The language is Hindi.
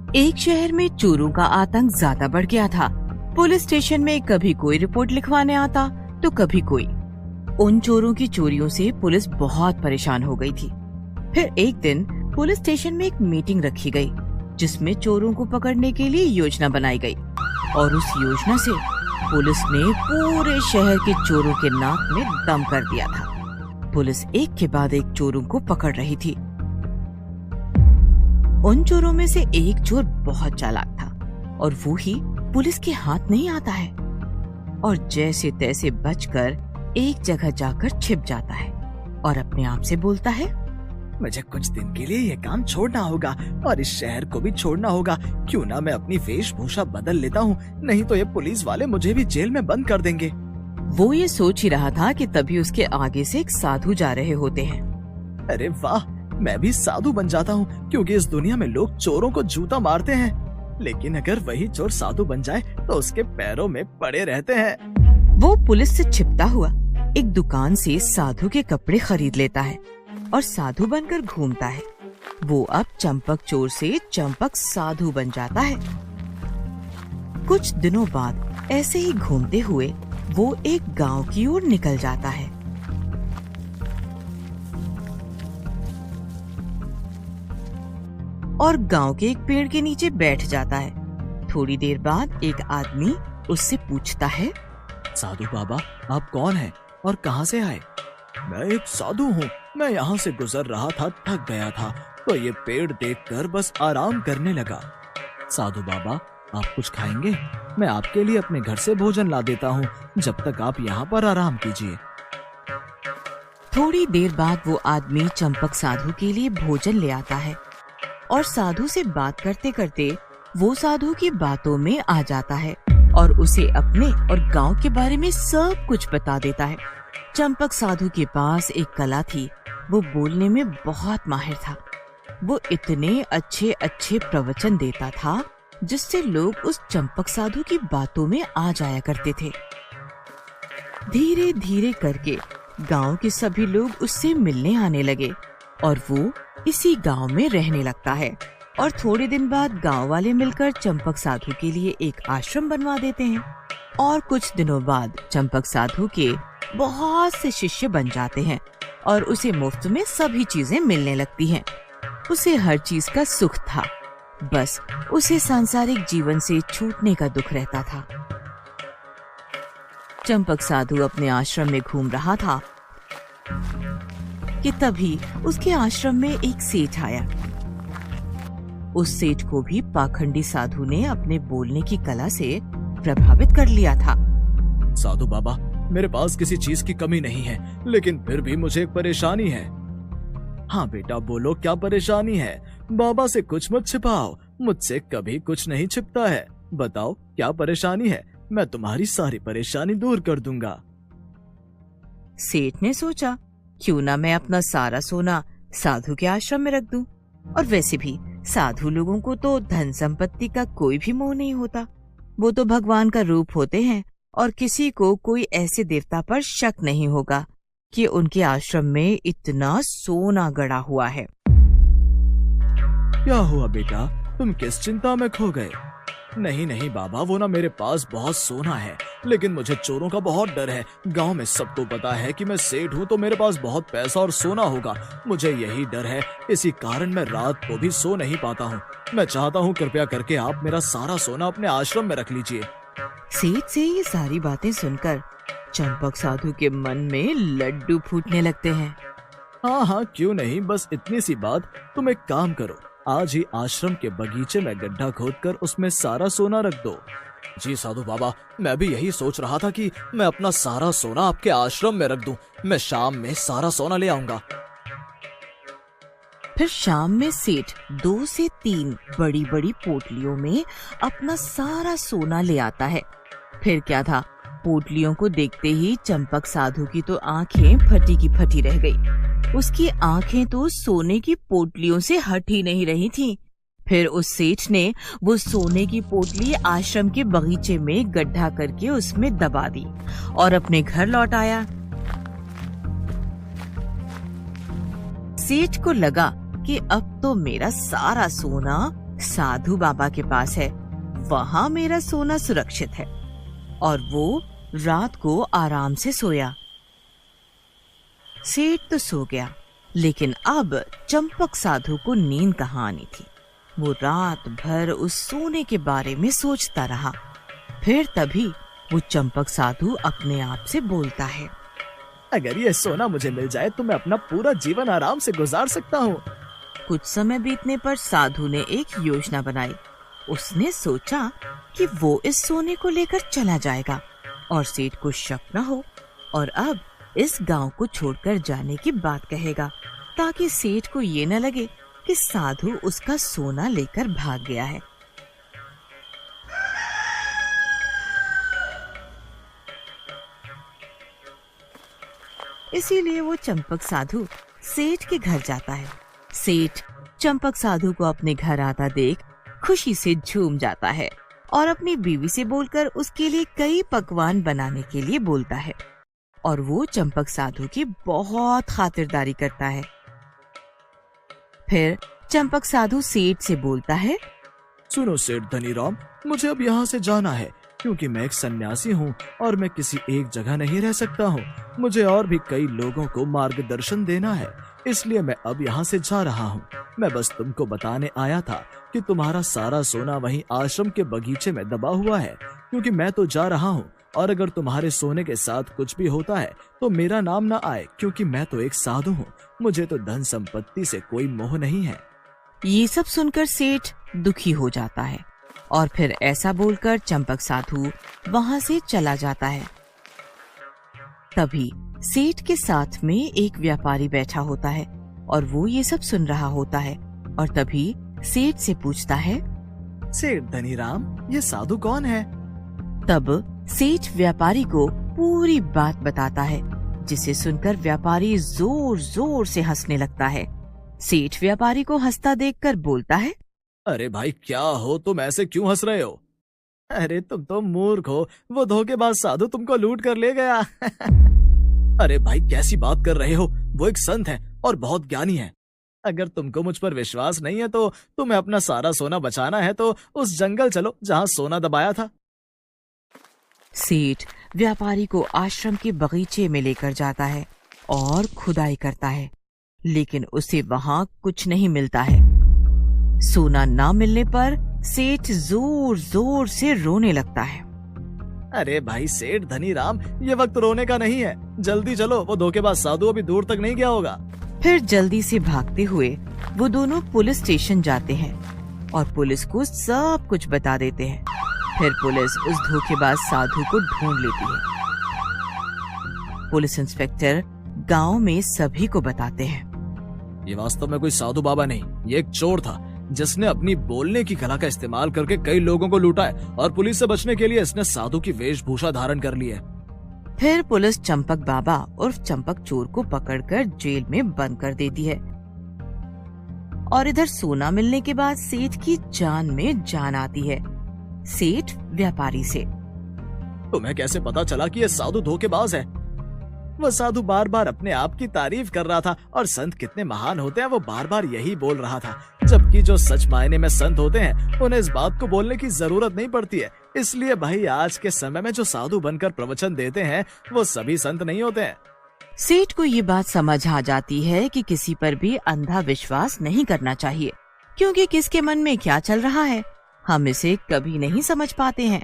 एक शहर में चोरों का आतंक ज्यादा बढ़ गया था। पुलिस स्टेशन में कभी कोई रिपोर्ट लिखवाने आता तो कभी कोई। उन चोरों की चोरियों से पुलिस बहुत परेशान हो गई थी। फिर एक दिन पुलिस स्टेशन में एक मीटिंग रखी गई, जिसमें चोरों को पकड़ने के लिए योजना बनाई गई। और उस योजना से पुलिस ने पूरे शहर के चोरों के नाक में दम कर दिया था। पुलिस एक के बाद एक चोरों को पकड़ रही थी। उन चोरों में से एक चोर बहुत चालाक था और वो ही पुलिस के हाथ नहीं आता है और जैसे तैसे बचकर एक जगह जाकर छिप जाता है और अपने आप से बोलता है, मुझे कुछ दिन के लिए ये काम छोड़ना होगा और इस शहर को भी छोड़ना होगा। क्यों ना मैं अपनी वेशभूषा बदल लेता हूँ, नहीं तो ये पुलिस वाले मुझे भी जेल में बंद कर देंगे। वो ये सोच ही रहा था कि तभी उसके आगे से एक साधु जा रहे होते हैं। अरे वाह, मैं भी साधु बन जाता हूँ, क्योंकि इस दुनिया में लोग चोरों को जूता मारते हैं, लेकिन अगर वही चोर साधु बन जाए तो उसके पैरों में पड़े रहते हैं। वो पुलिस से छिपता हुआ एक दुकान से साधु के कपड़े खरीद लेता है और साधु बनकर घूमता है। वो अब चंपक चोर से चंपक साधु बन जाता है। कुछ दिनों बाद ऐसे ही घूमते हुए वो एक गांव की ओर निकल जाता है। और गांव के एक पेड़ के नीचे बैठ जाता है। थोड़ी देर बाद एक आदमी उससे पूछता है, साधु बाबा, आप कौन हैं और कहाँ से आए? मैं एक साधु हूँ, मैं यहाँ से गुजर रहा था, थक गया था तो ये पेड़ देखकर बस आराम करने लगा। साधु बाबा, आप कुछ खाएंगे? मैं आपके लिए अपने घर से भोजन ला देता हूँ, जब तक आप यहाँ पर आराम कीजिए। थोड़ी देर बाद वो आदमी चंपक साधु के लिए भोजन ले आता है और साधु से बात करते करते वो साधु की बातों में आ जाता है और उसे अपने और गांव के बारे में सब कुछ बता देता है। चंपक साधु के पास एक कला थी, वो बोलने में बहुत माहिर था। वो इतने अच्छे अच्छे प्रवचन देता था जिससे लोग उस चंपक साधु की बातों में आ जाया करते थे। धीरे धीरे करके गांव के सभी लोग उससे मिलने आने लगे और वो इसी गांव में रहने लगता है। और थोड़े दिन बाद गांव वाले मिलकर चंपक साधु के लिए एक आश्रम बनवा देते हैं। और कुछ दिनों बाद चंपक साधु के बहुत से शिष्य बन जाते हैं और उसे मुफ्त में सभी चीजें मिलने लगती हैं। उसे हर चीज का सुख था, बस उसे सांसारिक जीवन से छूटने का दुख रहता था। चंपक साधु अपने आश्रम में घूम रहा था कि तभी उसके आश्रम में एक सेठ आया। उस सेठ को भी पाखंडी साधु ने अपने बोलने की कला से प्रभावित कर लिया था। साधु बाबा, मेरे पास किसी चीज की कमी नहीं है, लेकिन फिर भी मुझे एक परेशानी है। हाँ बेटा, बोलो क्या परेशानी है? बाबा से कुछ मत छिपाओ, मुझसे कभी कुछ नहीं छिपता है। बताओ क्या परेशानी है, मैं तुम्हारी सारी परेशानी दूर कर दूंगा। सेठ ने सोचा, क्यों ना मैं अपना सारा सोना साधु के आश्रम में रख दूं। और वैसे भी साधु लोगों को तो धन संपत्ति का कोई भी मोह नहीं होता, वो तो भगवान का रूप होते हैं और किसी को कोई ऐसे देवता पर शक नहीं होगा कि उनके आश्रम में इतना सोना गड़ा हुआ है। क्या हुआ बेटा, तुम किस चिंता में खो गए? नहीं नहीं बाबा, वो ना मेरे पास बहुत सोना है, लेकिन मुझे चोरों का बहुत डर है। गांव में सबको पता है कि मैं सेठ हूँ, तो मेरे पास बहुत पैसा और सोना होगा। मुझे यही डर है, इसी कारण मैं रात को भी सो नहीं पाता हूँ। मैं चाहता हूँ कृपया करके आप मेरा सारा सोना अपने आश्रम में रख लीजिए। सेठ से ये सारी बातें सुनकर चंपक साधु के मन में लड्डू फूटने लगते हैं। हाँ हाँ, क्यों नहीं, बस इतनी सी बात। तुम एक काम करो, आज ही आश्रम के बगीचे में गड्ढा खोदकर उसमें सारा सोना रख दो। जी साधु बाबा, मैं भी यही सोच रहा था कि मैं अपना सारा सोना आपके आश्रम में रख दूं। मैं शाम में सारा सोना ले आऊंगा। फिर शाम में सेठ 2 से 3 बड़ी बड़ी पोटलियों में अपना सारा सोना ले आता है। फिर क्या था, पोटलियों को देखते ही चंपक साधु की तो आंखें फटी की फटी रह गई। उसकी आंखें तो सोने की पोटलियों से हट ही नहीं रही थीं। फिर उस सेठ ने वो सोने की पोटली आश्रम के बगीचे में गड्ढा करके उसमें दबा दी और अपने घर लौट आया। सेठ को लगा कि अब तो मेरा सारा सोना साधु बाबा के पास है, वहाँ मेरा सोना सुरक्षित है। और वो रात को आराम से सोया। सेठ तो सो गया, लेकिन अब चंपक साधु को नींद कहाँ आनी थी। वो रात भर उस सोने के बारे में सोचता रहा। फिर तभी वो चंपक साधु अपने आप से बोलता है, अगर ये सोना मुझे मिल जाए तो मैं अपना पूरा जीवन आराम से गुजार सकता हूँ। कुछ समय बीतने पर साधु ने एक योजना बनाई। उसने सोचा कि वो इस सोने को लेकर चला जाएगा और सेठ को शक न हो, और अब इस गांव को छोड़कर जाने की बात कहेगा, ताकि सेठ को ये न लगे कि साधु उसका सोना लेकर भाग गया है। इसीलिए वो चंपक साधु सेठ के घर जाता है। सेठ चंपक साधु को अपने घर आता देख खुशी से झूम जाता है और अपनी बीवी से बोलकर उसके लिए कई पकवान बनाने के लिए बोलता है। और वो चंपक साधु की बहुत खातिरदारी करता है। फिर चंपक साधु सेठ से बोलता है, सुनो सेठ धनीराम, मुझे अब यहाँ से जाना है, क्योंकि मैं एक सन्यासी हूँ और मैं किसी एक जगह नहीं रह सकता हूँ। मुझे और भी कई लोगों को मार्गदर्शन देना है, इसलिए मैं अब यहाँ से जा रहा हूँ। मैं बस तुमको बताने आया था कि तुम्हारा सारा सोना वहीं आश्रम के बगीचे में दबा हुआ है, क्योंकि मैं तो जा रहा हूँ, और अगर तुम्हारे सोने के साथ कुछ भी होता है तो मेरा नाम ना आए, क्योंकि मैं तो एक साधु हूँ। मुझे तो धन संपत्ति से कोई मोह नहीं है। ये सब सुनकर सेठ दुखी हो जाता है और फिर ऐसा बोलकर चंपक साधु वहाँ से चला जाता है। तभी सेठ के साथ में एक व्यापारी बैठा होता है और वो ये सब सुन रहा होता है, और तभी सेठ से पूछता है, सेठ धनीराम, ये साधु कौन है? तब सेठ व्यापारी को पूरी बात बताता है, जिसे सुनकर व्यापारी जोर जोर से हंसने लगता है। सेठ व्यापारी को हंसता देखकर बोलता है, अरे भाई, क्या हो तुम, ऐसे क्यों हंस रहे हो? अरे तुम तो मूर्ख हो, वो धोखेबाज साधु तुमको लूट कर ले गया। अरे भाई, कैसी बात कर रहे हो? वो एक संत है और बहुत ज्ञानी है। अगर तुमको मुझ पर विश्वास नहीं है तो तुम्हें अपना सारा सोना बचाना है तो उस जंगल चलो जहाँ सोना दबाया था। सेठ व्यापारी को आश्रम के बगीचे में लेकर जाता है और खुदाई करता है, लेकिन उसे वहाँ कुछ नहीं मिलता है। सोना ना मिलने पर सेठ जोर जोर से रोने लगता है। अरे भाई सेठ धनीराम, ये वक्त रोने का नहीं है, जल्दी चलो, वो धोखेबाज साधु अभी दूर तक नहीं गया होगा। फिर जल्दी से भागते हुए वो दोनों पुलिस स्टेशन जाते हैं और पुलिस को सब कुछ बता देते हैं। फिर पुलिस उस धोखेबाज साधु को ढूंढ लेती है। पुलिस इंस्पेक्टर गांव में सभी को बताते हैं, ये वास्तव में कोई साधु बाबा नहीं, ये एक चोर था जिसने अपनी बोलने की कला का इस्तेमाल करके कई लोगों को लूटा है, और पुलिस से बचने के लिए इसने साधु की वेशभूषा धारण कर ली है। फिर पुलिस चंपक बाबा उर्फ चंपक चोर को पकड़कर जेल में बंद कर देती है। और इधर सोना मिलने के बाद सेठ की जान में जान आती है। सेठ व्यापारी से, तुम्हें कैसे पता चला कि ये साधु धोखेबाज है? वह साधु बार बार अपने आप की तारीफ कर रहा था, और संत कितने महान होते हैं वो बार बार यही बोल रहा था, जबकि जो सच मायने में संत होते हैं उन्हें इस बात को बोलने की जरूरत नहीं पड़ती है। इसलिए भाई, आज के समय में जो साधु बनकर प्रवचन देते हैं वो सभी संत नहीं होते हैं। सेठ को ये बात समझ आ जाती है कि किसी पर भी अंधा विश्वास नहीं करना चाहिए, क्योंकि किसके मन में क्या चल रहा है हम इसे कभी नहीं समझ पाते हैं।